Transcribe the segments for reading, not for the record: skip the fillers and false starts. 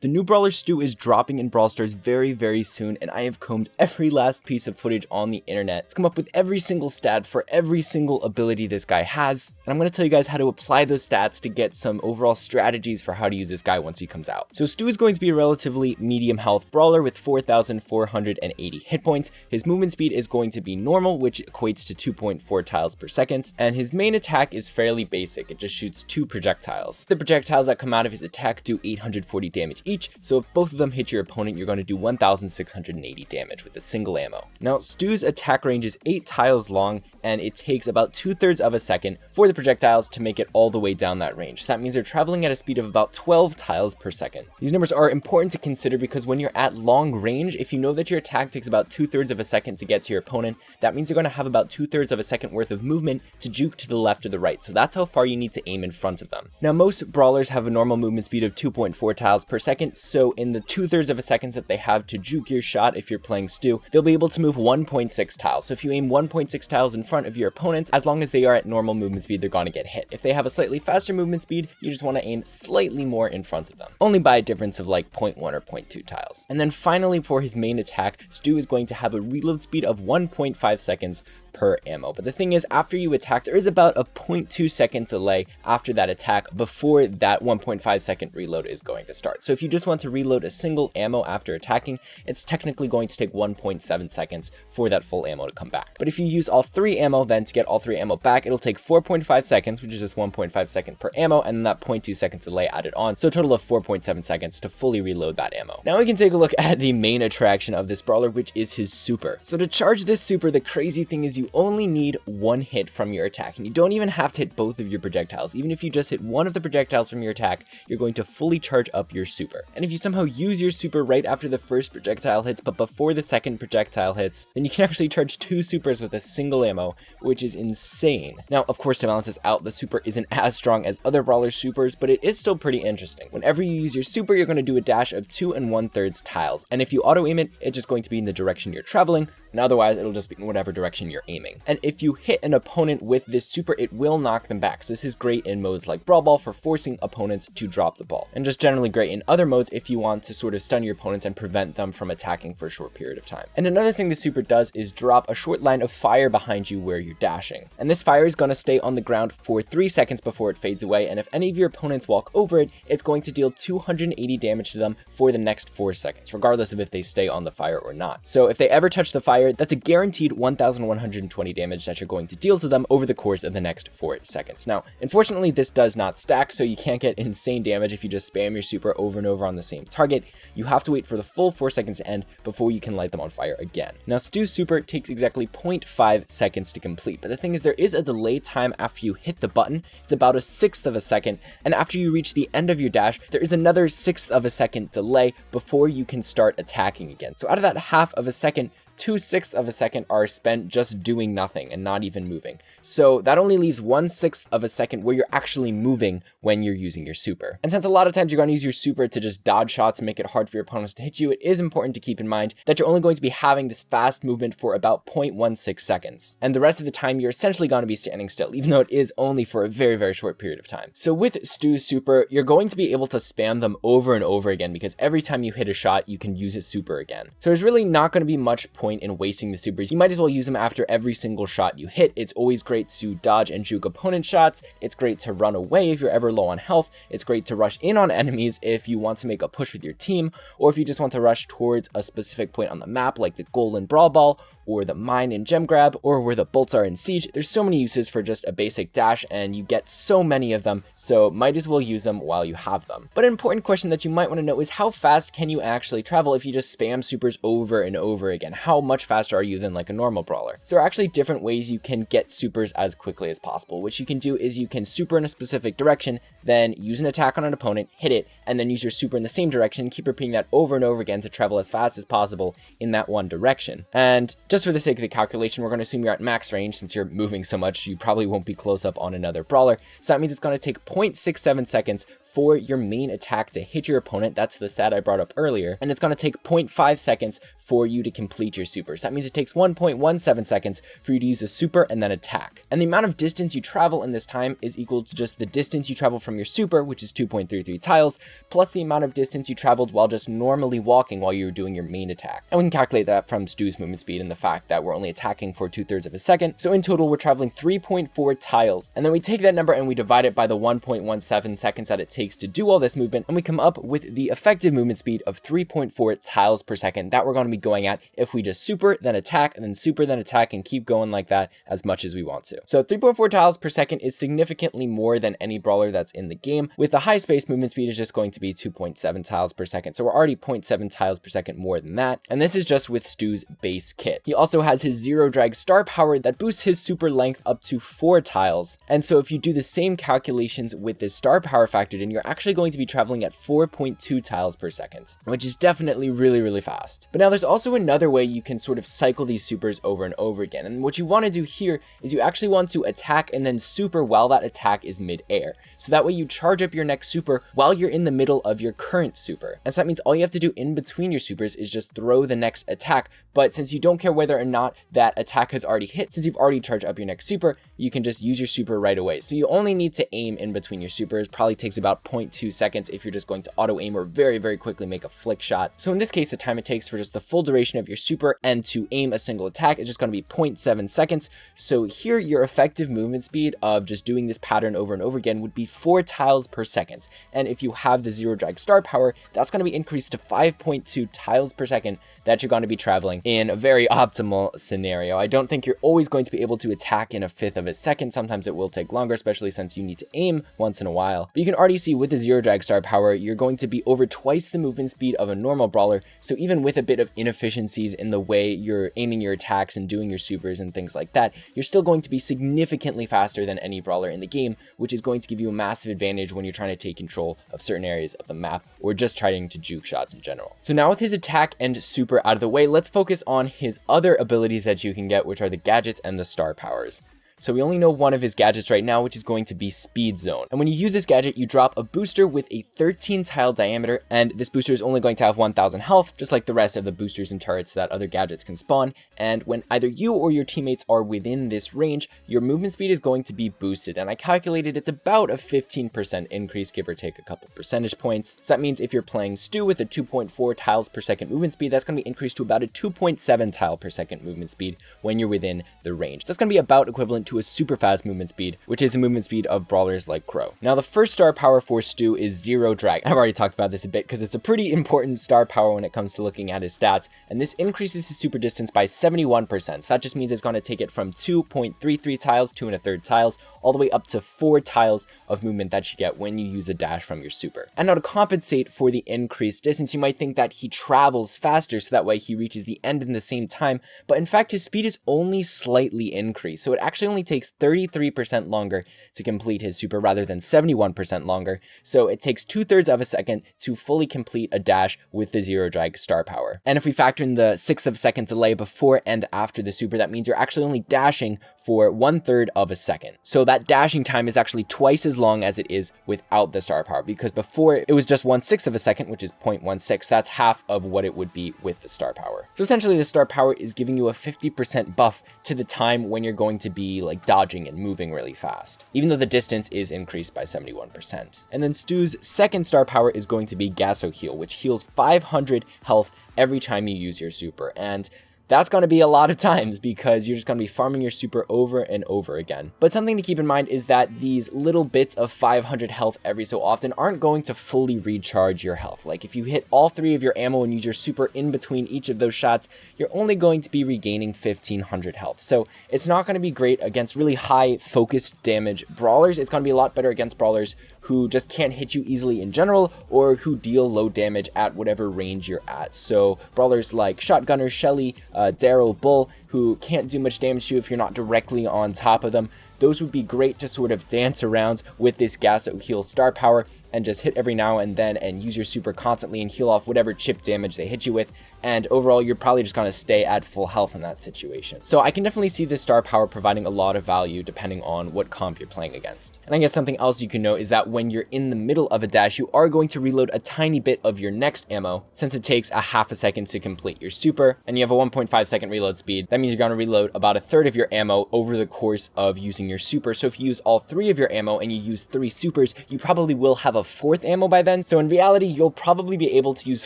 The new brawler Stu is dropping in Brawl Stars very, very soon, and I have combed every last piece of footage on the internet to come up with every single stat for every single ability this guy has, and I'm going to tell you guys how to apply those stats to get some overall strategies for how to use this guy once he comes out. So Stu is going to be a relatively medium health brawler with 4,480 hit points. His movement speed is going to be normal, which equates to 2.4 tiles per second, and his main attack is fairly basic. It just shoots 2 projectiles. The projectiles that come out of his attack do 840 damage each, so if both of them hit your opponent, you're going to do 1,680 damage with a single ammo. Now, Stu's attack range is 8 tiles long, and it takes about 2/3 of a second for the projectiles to make it all the way down that range. So that means they're traveling at a speed of about 12 tiles per second. These numbers are important to consider because when you're at long range, if you know that your attack takes about 2/3 of a second to get to your opponent, that means you're going to have about 2/3 of a second worth of movement to juke to the left or the right. So that's how far you need to aim in front of them. Now, most brawlers have a normal movement speed of 2.4 tiles per second, so in the 2/3 of a second that they have to juke your shot, if you're playing Stu, they'll be able to move 1.6 tiles. So if you aim 1.6 tiles in front of your opponents, as long as they are at normal movement speed, they're going to get hit. If they have a slightly faster movement speed, you just want to aim slightly more in front of them, only by a difference of like 0.1 or 0.2 tiles. And then finally, for his main attack, Stu is going to have a reload speed of 1.5 seconds per ammo. But the thing is, after you attack, there is about a 0.2 second delay after that attack before that 1.5 second reload is going to start. So if you just want to reload a single ammo after attacking, it's technically going to take 1.7 seconds for that full ammo to come back. But if you use all 3 ammo, then to get all 3 ammo back, it'll take 4.5 seconds, which is just 1.5 seconds per ammo, and then that 0.2 seconds delay added on. So a total of 4.7 seconds to fully reload that ammo. Now we can take a look at the main attraction of this brawler, which is his super. So to charge this super, the crazy thing is you only need 1 hit from your attack, and you don't even have to hit both of your projectiles. Even if you just hit one of the projectiles from your attack, you're going to fully charge up your super. And if you somehow use your super right after the first projectile hits but before the second projectile hits, then you can actually charge 2 supers with a single ammo, which is insane. Now, of course, to balance this out, the super isn't as strong as other brawlers' supers, but it is still pretty interesting. Whenever you use your super, you're going to do a dash of 2 1/3 tiles, and if you auto aim it, it's just going to be in the direction you're traveling, and otherwise it'll just be in whatever direction you're aiming. And if you hit an opponent with this super, it will knock them back. So this is great in modes like Brawl Ball for forcing opponents to drop the ball, and just generally great in other modes if you want to sort of stun your opponents and prevent them from attacking for a short period of time. And another thing the super does is drop a short line of fire behind you where you're dashing. And this fire is going to stay on the ground for 3 seconds before it fades away, and if any of your opponents walk over it, it's going to deal 280 damage to them for the next 4 seconds, regardless of if they stay on the fire or not. So if they ever touch the fire, that's a guaranteed 1,120 damage that you're going to deal to them over the course of the next 4 seconds. Now, unfortunately, this does not stack, so you can't get insane damage if you just spam your super over and over on the same target. You have to wait for the full 4 seconds to end before you can light them on fire again. Now, Stu's super takes exactly 0.5 seconds to complete, but the thing is there is a delay time after you hit the button. It's about a 1/6 of a second, and after you reach the end of your dash, there is another 1/6 of a second delay before you can start attacking again. So out of that half of a second, 2/6 of a second are spent just doing nothing and not even moving. So that only leaves 1/6 of a second where you're actually moving when you're using your super. And since a lot of times you're going to use your super to just dodge shots and make it hard for your opponents to hit you, it is important to keep in mind that you're only going to be having this fast movement for about 0.16 seconds. And the rest of the time you're essentially going to be standing still, even though it is only for a very, very short period of time. So with Stu's super, you're going to be able to spam them over and over again because every time you hit a shot, you can use his super again. So there's really not going to be much point in wasting the supers. You might as well use them after every single shot you hit. It's always great to dodge and juke opponent shots. It's great to run away if you're ever low on health. It's great to rush in on enemies if you want to make a push with your team, or if you just want to rush towards a specific point on the map like the goal in Brawl Ball, or the mine in Gem Grab, or where the bolts are in Siege. There's so many uses for just a basic dash, and you get so many of them, so might as well use them while you have them. But an important question that you might want to know is how fast can you actually travel if you just spam supers over and over again? How much faster are you than like a normal brawler? So there are actually different ways you can get supers as quickly as possible. What you can do is you can super in a specific direction, then use an attack on an opponent, hit it, and then use your super in the same direction, keep repeating that over and over again to travel as fast as possible in that one direction. And just for the sake of the calculation, we're going to assume you're at max range. Since you're moving so much, you probably won't be close up on another brawler. So that means it's going to take 0.67 seconds for your main attack to hit your opponent. That's the stat I brought up earlier. And it's going to take 0.5 seconds for you to complete your super. So that means it takes 1.17 seconds for you to use a super and then attack. And the amount of distance you travel in this time is equal to just the distance you travel from your super, which is 2.33 tiles, plus the amount of distance you traveled while just normally walking while you were doing your main attack. And we can calculate that from Stu's movement speed and the fact that we're only attacking for 2/3 of a second. So in total, we're traveling 3.4 tiles. And then we take that number and we divide it by the 1.17 seconds that it takes to do all this movement, and we come up with the effective movement speed of 3.4 tiles per second that we're going to be going at if we just super, then attack, and then super, then attack, and keep going like that as much as we want to. So 3.4 tiles per second is significantly more than any brawler that's in the game. With the high space, movement speed is just going to be 2.7 tiles per second. So we're already 0.7 tiles per second more than that. And this is just with Stu's base kit. He also has his zero drag star power that boosts his super length up to 4 tiles. And so if you do the same calculations with this star power factored in, you're actually going to be traveling at 4.2 tiles per second, which is definitely really, really fast. But now there's also another way you can sort of cycle these supers over and over again. And what you want to do here is you actually want to attack and then super while that attack is mid-air. So that way you charge up your next super while you're in the middle of your current super. And so that means all you have to do in between your supers is just throw the next attack. But since you don't care whether or not that attack has already hit, since you've already charged up your next super, you can just use your super right away. So you only need to aim in between your supers. Probably takes about 0.2 seconds if you're just going to auto aim or very, very quickly make a flick shot. So in this case, the time it takes for just the full duration of your super and to aim a single attack is just going to be 0.7 seconds. So here your effective movement speed of just doing this pattern over and over again would be 4 tiles per second. And if you have the zero drag star power, that's going to be increased to 5.2 tiles per second that you're going to be traveling in a very optimal scenario. I don't think you're always going to be able to attack in 1/5 of a second. Sometimes it will take longer, especially since you need to aim once in a while. But you can already see with the zero drag star power, you're going to be over twice the movement speed of a normal brawler. So even with a bit of inefficiencies in the way you're aiming your attacks and doing your supers and things like that, you're still going to be significantly faster than any brawler in the game, which is going to give you a massive advantage when you're trying to take control of certain areas of the map or just trying to juke shots in general. So now with his attack and super out of the way, let's focus on his other abilities that you can get, which are the gadgets and the star powers. So we only know one of his gadgets right now, which is going to be Speed Zone. And when you use this gadget, you drop a booster with a 13 tile diameter, and this booster is only going to have 1000 health, just like the rest of the boosters and turrets that other gadgets can spawn. And when either you or your teammates are within this range, your movement speed is going to be boosted. And I calculated it's about a 15% increase, give or take a couple percentage points. So that means if you're playing Stu with a 2.4 tiles per second movement speed, that's going to be increased to about a 2.7 tile per second movement speed when you're within the range. That's going to be about equivalent to a super fast movement speed, which is the movement speed of brawlers like Crow. Now the first star power for Stu is zero drag. I've already talked about this a bit because it's a pretty important star power when it comes to looking at his stats, and this increases his super distance by 71%. So that just means it's going to take it from 2.33 tiles, 2 1/3 tiles, all the way up to 4 tiles of movement that you get when you use a dash from your super. And now to compensate for the increased distance, you might think that he travels faster so that way he reaches the end in the same time, but in fact his speed is only slightly increased. So it actually only takes 33% longer to complete his super rather than 71% longer. So it takes 2/3 of a second to fully complete a dash with the zero drag star power. And if we factor in the 1/6 of a second delay before and after the super, that means you're actually only dashing for 1/3 of a second. So that dashing time is actually twice as long as it is without the star power, because before it was just 1/6 of a second, which is 0.16. That's half of what it would be with the star power. So essentially the star power is giving you a 50% buff to the time when you're going to be like dodging and moving really fast, even though the distance is increased by 71%. And then Stu's second star power is going to be Gasso Heal, which heals 500 health every time you use your super. And that's going to be a lot of times because you're just going to be farming your super over and over again. But something to keep in mind is that these little bits of 500 health every so often aren't going to fully recharge your health. Like if you hit all 3 of your ammo and use your super in between each of those shots, you're only going to be regaining 1500 health. So it's not going to be great against really high focused damage brawlers. It's going to be a lot better against brawlers who just can't hit you easily in general, or who deal low damage at whatever range you're at. So brawlers like Shotgunner, Shelly, Daryl, Bull, who can't do much damage to you if you're not directly on top of them, those would be great to sort of dance around with this Gasso Heal star power. and just hit every now and then and use your super constantly and heal off whatever chip damage they hit you with, and overall you're probably just going to stay at full health in that situation. So I can definitely see this star power providing a lot of value depending on what comp you're playing against. And I guess something else you can know is that when you're in the middle of a dash, you are going to reload a tiny bit of your next ammo, since it takes a half a second to complete your super, and you have a 1.5 second reload speed. That means you're going to reload about a third of your ammo over the course of using your super. So if you use all 3 of your ammo and you use 3 supers, you probably will have a 4th ammo by then. So in reality, you'll probably be able to use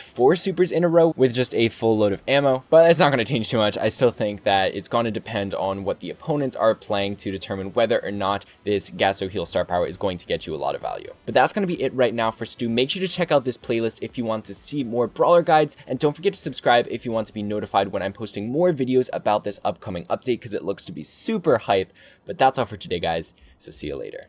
4 supers in a row with just a full load of ammo, but it's not going to change too much. I still think that it's going to depend on what the opponents are playing to determine whether or not this Gasto Heal star power is going to get you a lot of value. But that's going to be it right now for Stu. Make sure to check out this playlist if you want to see more brawler guides, and don't forget to subscribe if you want to be notified when I'm posting more videos about this upcoming update, because it looks to be super hype. But that's all for today, guys, so see you later.